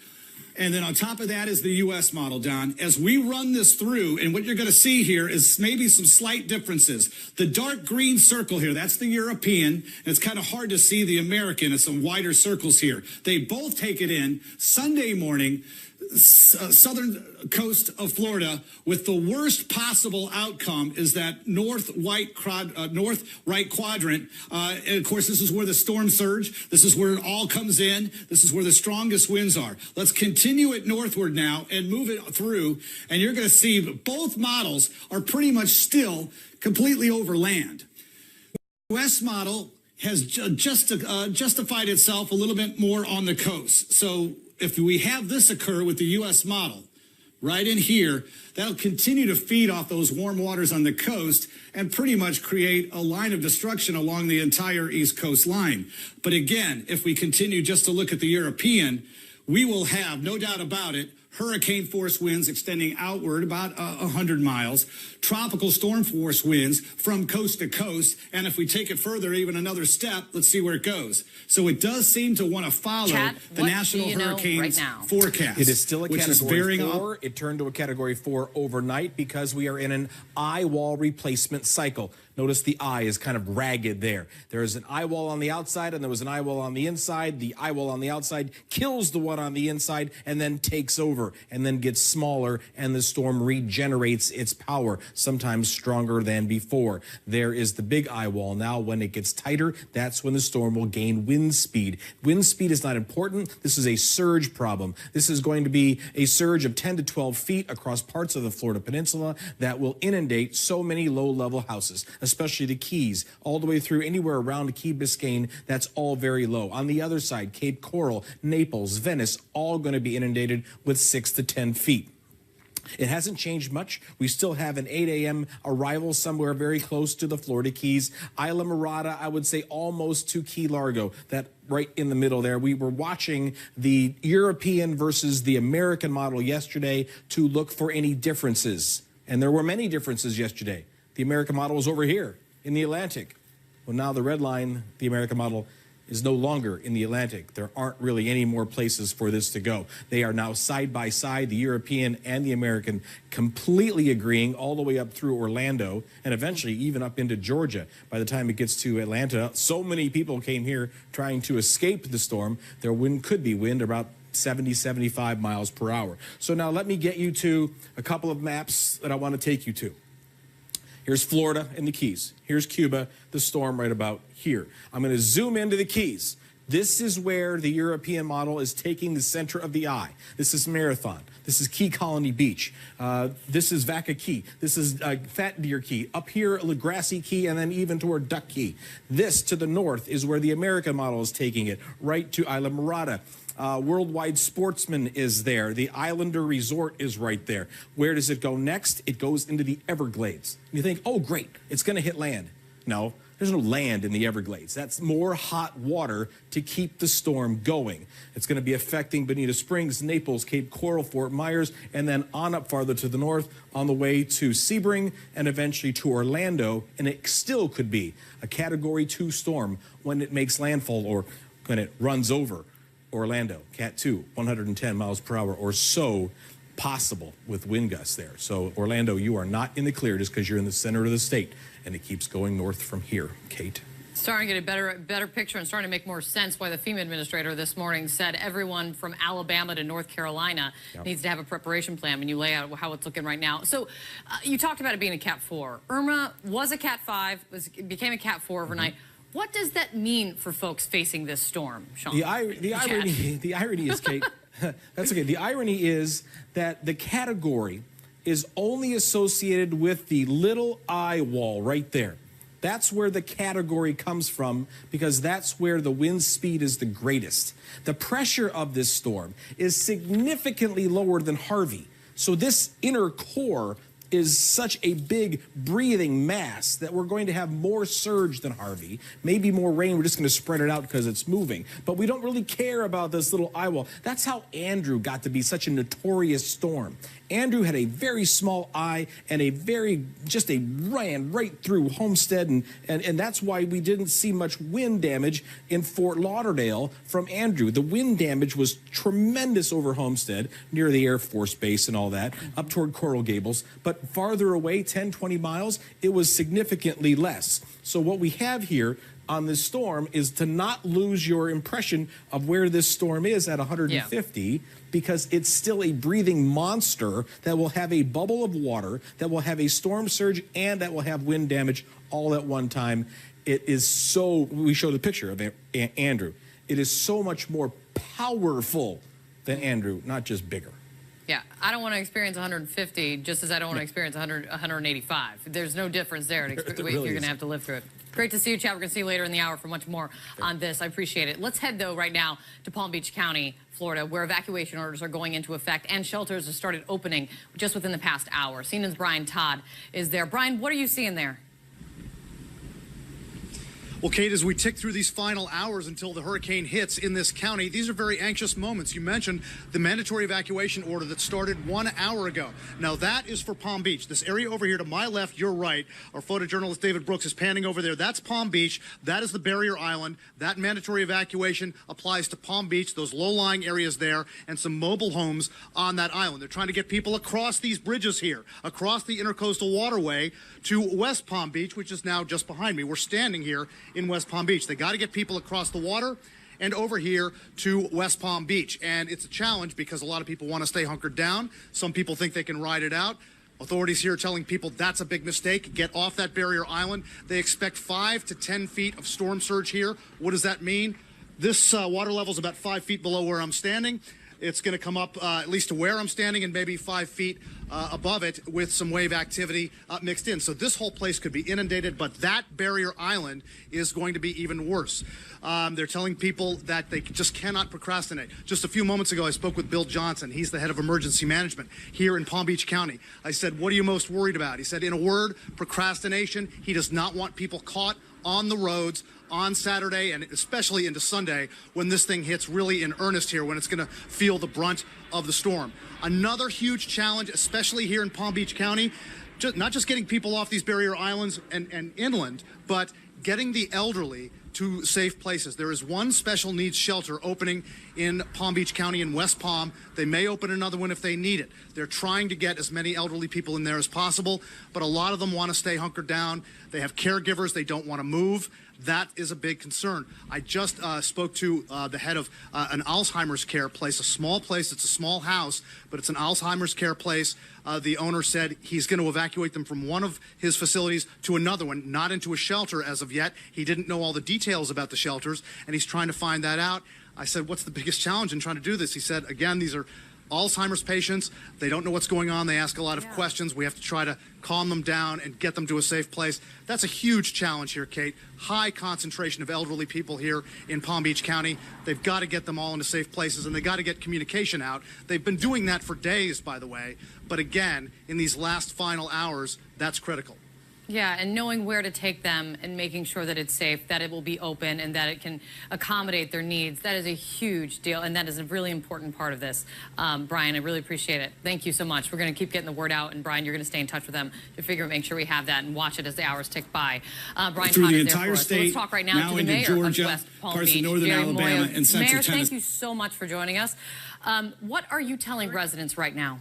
and then on top of that is the U.S. model, Don. As we run this through, and what you're going to see here is maybe some slight differences. The dark green circle here, that's the European, and it's kind of hard to see the American. It's some wider circles here. They both take it in Sunday morning, southern coast of Florida, with the worst possible outcome is that north right quadrant. And of course, this is where the storm surge. This is where it all comes in. This is where the strongest winds are. Let's continue it northward now and move it through. And you're going to see both models are pretty much still completely over land. The U.S. model has justified itself a little bit more on the coast. So if we have this occur with the U.S. model right in here, that'll continue to feed off those warm waters on the coast and pretty much create a line of destruction along the entire East Coast line. But again, if we continue just to look at the European, we will have, no doubt about it, hurricane force winds extending outward about 100 miles, tropical storm force winds from coast to coast, and if we take it further, even another step, let's see where it goes. So it does seem to want to follow the National Hurricanes forecast. It is still a Category 4. Up. It turned to a Category 4 overnight because we are in an eye wall replacement cycle. Notice the eye is kind of ragged there. There is an eye wall on the outside and there was an eye wall on the inside. The eye wall on the outside kills the one on the inside and then takes over and then gets smaller, and the storm regenerates its power, sometimes stronger than before. There is the big eye wall. Now, when it gets tighter, that's when the storm will gain wind speed. Wind speed is not important. This is a surge problem. This is going to be a surge of 10 to 12 feet across parts of the Florida Peninsula that will inundate so many low-level houses, especially the Keys, all the way through anywhere around Key Biscayne. That's all very low. On the other side, Cape Coral, Naples, Venice, all going to be inundated with 6 to 10 feet. It hasn't changed much. We still have an 8 a.m. arrival somewhere very close to the Florida Keys. Isla Mirada, I would say almost to Key Largo, that right in the middle there. We were watching the European versus the American model yesterday to look for any differences. And there were many differences yesterday. The American model was over here in the Atlantic. Well, now the red line, the American model, is no longer in the Atlantic. There aren't really any more places for this to go. They are now side by side, the European and the American, completely agreeing all the way up through Orlando and eventually even up into Georgia. By the time it gets to Atlanta, so many people came here trying to escape the storm. Their wind could be wind about 70, 75 miles per hour. So now let me get you to a couple of maps that I want to take you to. Here's Florida and the Keys. Here's Cuba, the storm right about here. I'm going to zoom into the Keys. This is where the European model is taking the center of the eye. This is Marathon. This is Key Colony Beach. This is Vaca Key. This is Fat Deer Key. Up here, LaGrasse Key, and then even toward Duck Key. This to the north is where the American model is taking it, right to Isla Mirada. Worldwide Sportsman is there. The Islander Resort is right there. Where does it go next? It goes into the Everglades. You think, oh, great, it's going to hit land. No, there's no land in the Everglades. That's more hot water to keep the storm going. It's going to be affecting Bonita Springs, Naples, Cape Coral, Fort Myers, and then on up farther to the north on the way to Sebring and eventually to Orlando. And it still could be a Category 2 storm when it makes landfall or when it runs over Orlando, Cat 2, 110 miles per hour or so possible with wind gusts there. So Orlando, you are not in the clear just because you're in the center of the state, and it keeps going north from here. Kate? Starting to get a better picture and starting to make more sense why the FEMA administrator this morning said everyone from Alabama to North Carolina needs to have a preparation plan when you lay out how it's looking right now. So you talked about it being a Cat 4. Irma was a Cat 5, became a Cat 4 overnight. What does that mean for folks facing this storm, Sean? The irony is, Kate, that's okay. The irony is that the category is only associated with the little eye wall right there. That's where the category comes from because that's where the wind speed is the greatest. The pressure of this storm is significantly lower than Harvey. So this inner core is such a big breathing mass that we're going to have more surge than Harvey, maybe more rain. We're just going to spread it out because it's moving. But we don't really care about this little eye wall. That's how Andrew got to be such a notorious storm. Andrew had a very small eye and ran right through Homestead, and that's why we didn't see much wind damage in Fort Lauderdale from Andrew. The wind damage was tremendous over Homestead, near the Air Force Base and all that, up toward Coral Gables, but farther away, 10, 20 miles, it was significantly less. So what we have here on this storm is to not lose your impression of where this storm is at 150 because it's still a breathing monster that will have a bubble of water, that will have a storm surge, and that will have wind damage all at one time. It is so, we showed a picture of Andrew. It is so much more powerful than Andrew, not just bigger. Yeah, I don't want to experience 150 just as I don't want to experience 185. There's no difference there. You're going to have to live through it. Great to see you, Chad. We're going to see you later in the hour for much more on this. I appreciate it. Let's head, though, right now to Palm Beach County, Florida, where evacuation orders are going into effect and shelters have started opening just within the past hour. CNN's Brian Todd is there. Brian, what are you seeing there? Well, Kate, as we tick through these final hours until the hurricane hits in this county, these are very anxious moments. You mentioned the mandatory evacuation order that started 1 hour ago. Now, that is for Palm Beach. This area over here to my left, your right, our photojournalist David Brooks is panning over there. That's Palm Beach. That is the barrier island. That mandatory evacuation applies to Palm Beach, those low-lying areas there, and some mobile homes on that island. They're trying to get people across these bridges here, across the intercoastal waterway to West Palm Beach, which is now just behind me. We're standing here in West Palm Beach. They got to get people across the water and over here to West Palm Beach. And it's a challenge because a lot of people want to stay hunkered down. Some people think they can ride it out. Authorities here are telling people that's a big mistake. Get off that barrier island. They expect 5 to 10 feet of storm surge here. What does that mean? This water level is about 5 feet below where I'm standing. It's going to come up at least to where I'm standing and maybe 5 feet above it with some wave activity mixed in. So this whole place could be inundated, but that barrier island is going to be even worse. They're telling people that they just cannot procrastinate. Just a few moments ago, I spoke with Bill Johnson. He's the head of emergency management here in Palm Beach County. I said, what are you most worried about? He said, in a word, procrastination. He does not want people caught on the roads on Saturday and especially into Sunday when this thing hits really in earnest here, when it's going to feel the brunt of the storm. Another huge challenge, especially here in Palm Beach County, not just getting people off these barrier islands and inland, but getting the elderly to safe places. There is one special needs shelter opening in Palm Beach County in West Palm. They may open another one if they need it. They're trying to get as many elderly people in there as possible, but a lot of them want to stay hunkered down. They have caregivers. They don't want to move. That is a big concern. I just spoke to the head of an Alzheimer's care place, a small place. It's a small house, but it's an Alzheimer's care place. The owner said he's going to evacuate them from one of his facilities to another one, not into a shelter as of yet. He didn't know all the details about the shelters, and he's trying to find that out. I said, what's the biggest challenge in trying to do this? He said, again, these are Alzheimer's patients. They don't know what's going on. They ask a lot of questions. We have to try to calm them down and get them to a safe place. That's a huge challenge here, Kate. High concentration of elderly people here in Palm Beach County. They've got to get them all into safe places, and they got to get communication out. They've been doing that for days, by the way. But again, in these last final hours, that's critical. Yeah, and knowing where to take them and making sure that it's safe, that it will be open, and that it can accommodate their needs. That is a huge deal, and that is a really important part of this. Brian, I really appreciate it. Thank you so much. We're going to keep getting the word out, and Brian, you're going to stay in touch with them to make sure we have that and watch it as the hours tick by. Brian through Todd the is there entire for us. state, So let's talk right now to the into mayor Georgia, of West Palm parts Beach, of northern Jerry Alabama, Moyo. and central Mayor, Tennessee. thank you so much for joining us. What are you telling residents right now?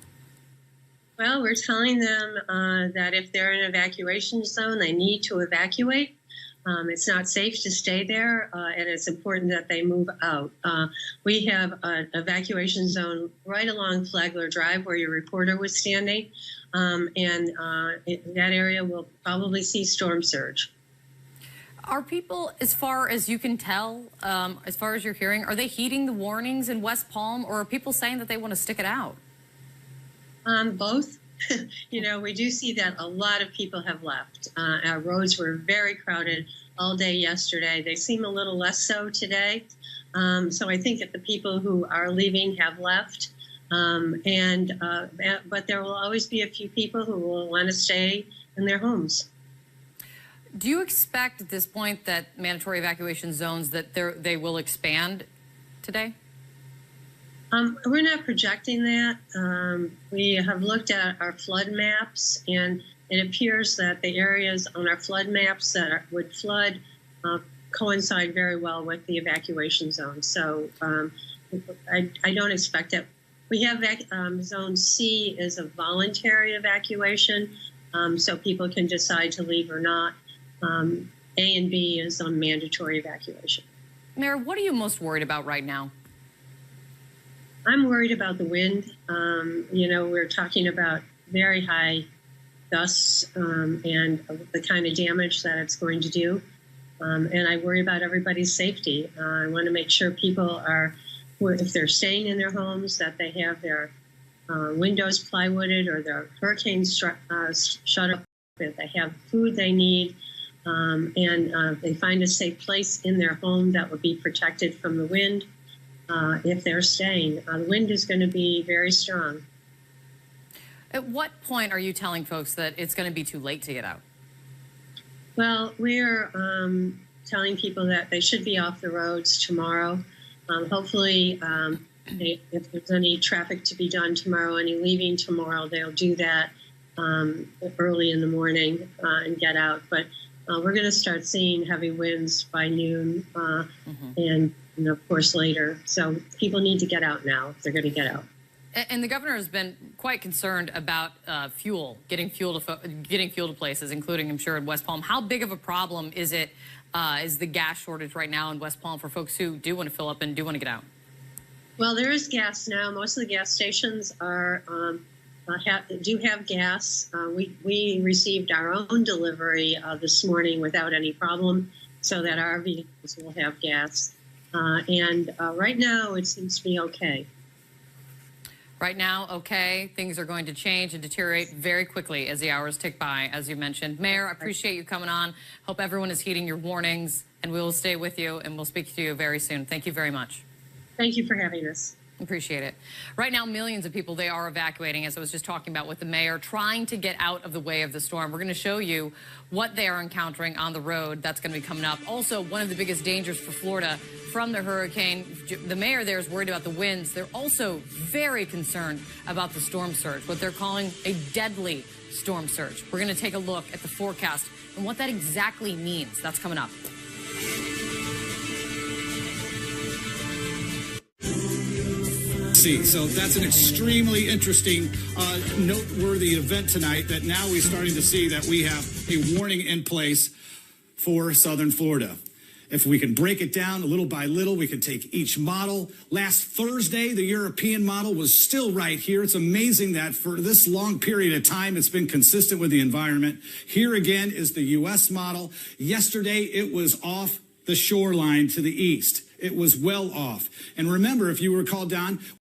Well, we're telling them that if they're in an evacuation zone, they need to evacuate. It's not safe to stay there, and it's important that they move out. We have an evacuation zone right along Flagler Drive where your reporter was standing, that area will probably see storm surge. Are people, as far as you can tell, as far as you're hearing, are they heeding the warnings in West Palm, or are people saying that they want to stick it out? Both. You know, we do see that a lot of people have left. Our roads were very crowded all day yesterday. They seem a little less so today. So I think that the people who are leaving have left. But there will always be a few people who will want to stay in their homes. Do you expect at this point that mandatory evacuation zones, that they will expand today? We're not projecting that. We have looked at our flood maps, and it appears that the areas on our flood maps that would flood coincide very well with the evacuation zone. So I don't expect it. We have Zone C is a voluntary evacuation, so people can decide to leave or not. A and B is on mandatory evacuation. Mayor, what are you most worried about right now? I'm worried about the wind. You know, we're talking about very high gusts and the kind of damage that it's going to do. And I worry about everybody's safety. I want to make sure people are, if they're staying in their homes, that they have their windows plywooded or their hurricanes shut up, that they have food they need, and they find a safe place in their home that will be protected from the wind. If they're staying. The wind is going to be very strong. At what point are you telling folks that it's going to be too late to get out? Well, we're telling people that they should be off the roads tomorrow. Hopefully, if there's any traffic to be done tomorrow, any leaving tomorrow, they'll do that early in the morning and get out. But we're going to start seeing heavy winds by noon and of course later. So people need to get out now if they're going to get out. And the governor has been quite concerned about fuel, getting fuel to places, including, I'm sure, in West Palm. How big of a problem is it, is the gas shortage right now in West Palm for folks who do want to fill up and do want to get out? Well, there is gas now. Most of the gas stations are do have gas. We received our own delivery this morning without any problem, so that our vehicles will have gas. Right now, it seems to be okay. Right now, okay. Things are going to change and deteriorate very quickly as the hours tick by, as you mentioned. Mayor, I appreciate you coming on. Hope everyone is heeding your warnings, and we will stay with you, and we'll speak to you very soon. Thank you very much. Thank you for having us. Appreciate it. Right now, millions of people, they are evacuating, as I was just talking about with the mayor, trying to get out of the way of the storm. We're going to show you what they are encountering on the road. That's going to be coming up. Also, one of the biggest dangers for Florida from the hurricane, the mayor there is worried about the winds. They're also very concerned about the storm surge, what they're calling a deadly storm surge. We're going to take a look at the forecast and what that exactly means. That's coming up. So that's an extremely interesting, noteworthy event tonight, that now we're starting to see that we have a warning in place for southern Florida. If we can break it down little by little, we can take each model. Last Thursday, the European model was still right here. It's amazing that for this long period of time, it's been consistent with the environment. Here again is the U.S. model. Yesterday, it was off the shoreline to the east. It was well off. And remember, if you recall, Don,